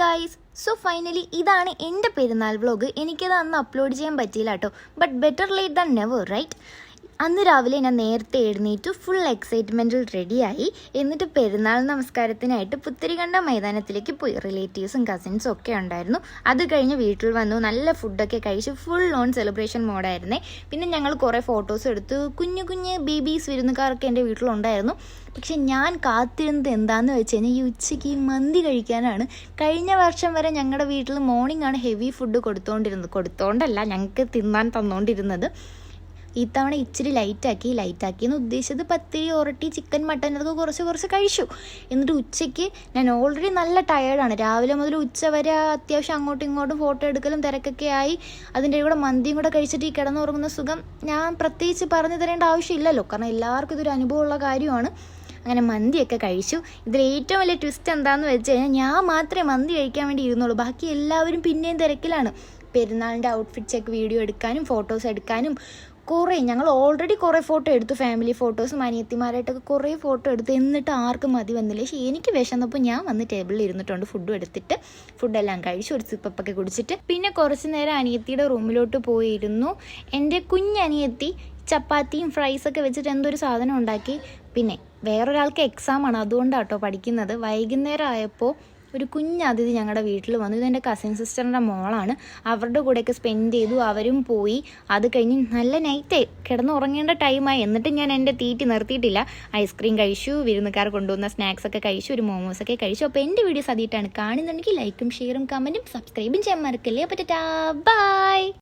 Guys, so finally ഇതാണ് എൻ്റെ പെരുന്നാൾ വ്ളോഗ്. എനിക്കത് അന്ന് അപ്ലോഡ് ചെയ്യാൻ പറ്റിയില്ല കേട്ടോ. But better late than never, right? അന്ന് രാവിലെ ഞാൻ നേരത്തെ എഴുന്നേറ്റ് ഫുൾ എക്സൈറ്റ്മെൻറ്റിൽ റെഡിയായി. എന്നിട്ട് പെരുന്നാൾ നമസ്കാരത്തിനായിട്ട് പുത്തരികണ്ട മൈതാനത്തിലേക്ക് പോയി. റിലേറ്റീവ്സും കസിൻസും ഒക്കെ ഉണ്ടായിരുന്നു. അത് കഴിഞ്ഞ് വീട്ടിൽ വന്നു, നല്ല ഫുഡൊക്കെ കഴിച്ച് ഫുൾ ഓൺ സെലിബ്രേഷൻ മോഡായിരുന്നേ. പിന്നെ ഞങ്ങൾ കുറേ ഫോട്ടോസ് എടുത്തു. കുഞ്ഞു കുഞ്ഞ് ബേബീസ് വിരുന്നുകാരൊക്കെ എൻ്റെ വീട്ടിലുണ്ടായിരുന്നു. പക്ഷെ ഞാൻ കാത്തിരുന്നത് എന്താണെന്ന് വെച്ച് കഴിഞ്ഞാൽ ഈ ഉച്ചയ്ക്ക് ഈ മന്തി കഴിക്കാനാണ്. കഴിഞ്ഞ വർഷം വരെ ഞങ്ങളുടെ വീട്ടിൽ മോർണിംഗ് ആണ് ഹെവി ഫുഡ് കൊടുത്തോണ്ടല്ല ഞങ്ങൾക്ക് തിന്നാൻ തന്നുകൊണ്ടിരുന്നത്. ഇത്തവണ ഇച്ചിരി ലൈറ്റാക്കി എന്ന് ഉദ്ദേശിച്ചത് പത്തിരി, ഒറട്ടി, ചിക്കൻ, മട്ടൻ അതൊക്കെ കുറച്ച് കഴിച്ചു. എന്നിട്ട് ഉച്ചയ്ക്ക് ഞാൻ ഓൾറെഡി നല്ല ടയേർഡാണ്. രാവിലെ മുതൽ ഉച്ച വരെ അത്യാവശ്യം അങ്ങോട്ടും ഇങ്ങോട്ടും ഫോട്ടോ എടുക്കലും തിരക്കൊക്കെ ആയി. അതിൻ്റെ കൂടെ മന്തിയും കൂടെ കഴിച്ചിട്ട് ഈ കിടന്നുറങ്ങുന്ന സുഖം ഞാൻ പ്രത്യേകിച്ച് പറഞ്ഞു തരേണ്ട ആവശ്യമില്ലല്ലോ, കാരണം എല്ലാവർക്കും ഇതൊരു അനുഭവമുള്ള കാര്യമാണ്. അങ്ങനെ മന്തിയൊക്കെ കഴിച്ചു. ഇതിൽ ഏറ്റവും വലിയ ട്വിസ്റ്റ് എന്താണെന്ന് വെച്ച് കഴിഞ്ഞാൽ ഞാൻ മാത്രമേ മന്തി കഴിക്കാൻ വേണ്ടി ഇരുന്നുള്ളൂ. ബാക്കി എല്ലാവരും പിന്നെയും തിരക്കിലാണ്. പെരുന്നാളിൻ്റെ ഔട്ട്ഫിറ്റ് ചെക്ക് വീഡിയോ എടുക്കാനും ഫോട്ടോസ് എടുക്കാനും ഞങ്ങൾ ഓൾറെഡി കുറേ ഫോട്ടോ എടുത്തു. ഫാമിലി ഫോട്ടോസും അനിയത്തിമാരായിട്ടൊക്കെ കുറേ ഫോട്ടോ എടുത്തു. എന്നിട്ട് ആർക്കും മതി വന്നില്ല. പക്ഷേ എനിക്ക് വിശന്നപ്പോൾ ഞാൻ വന്ന് ടേബിളിൽ ഇരുന്നിട്ടുണ്ട്. ഫുഡും എടുത്തിട്ട് ഫുഡെല്ലാം കഴിച്ചു, ഒരു സിപ്പൊക്കെ കുടിച്ചിട്ട് പിന്നെ കുറച്ച് നേരം അനിയത്തിയുടെ റൂമിലോട്ട് പോയിരുന്നു. എൻ്റെ കുഞ്ഞനിയത്തി ചപ്പാത്തിയും ഫ്രൈസൊക്കെ വെച്ചിട്ട് എന്തൊരു സാധനം ഉണ്ടാക്കി. പിന്നെ വേറൊരാൾക്ക് എക്സാമാണ്, അതുകൊണ്ടാട്ടോ പഠിക്കുന്നത്. വൈകുന്നേരം ആയപ്പോൾ ഒരു കുഞ്ഞതിഥി ഞങ്ങളുടെ വീട്ടിൽ വന്നു. ഇതെൻ്റെ കസിൻ സിസ്റ്ററിൻ്റെ മോളാണ്. അവരുടെ കൂടെയൊക്കെ സ്പെൻഡ് ചെയ്തു. അവരും പോയി. അത് കഴിഞ്ഞ് നല്ല നൈറ്റായി, കിടന്നുറങ്ങേണ്ട ടൈമായി. എന്നിട്ട് ഞാൻ എൻ്റെ തീറ്റി നിർത്തിയിട്ടില്ല. ഐസ്ക്രീം കഴിച്ചു, വിരുന്നുകാർ കൊണ്ടുവന്ന സ്നാക്സൊക്കെ കഴിച്ചു, ഒരു മോമോസൊക്കെ കഴിച്ചു. അപ്പോൾ എൻ്റെ വീഡിയോസ് ആദ്യമായിട്ടാണ് കാണുന്നുണ്ടെങ്കിൽ ലൈക്കും ഷെയറും കമൻറ്റും സബ്സ്ക്രൈബും ചെയ്യാൻ മറക്കല്ലേ. അപ്പോൾ ടാറ്റാ, ബൈ.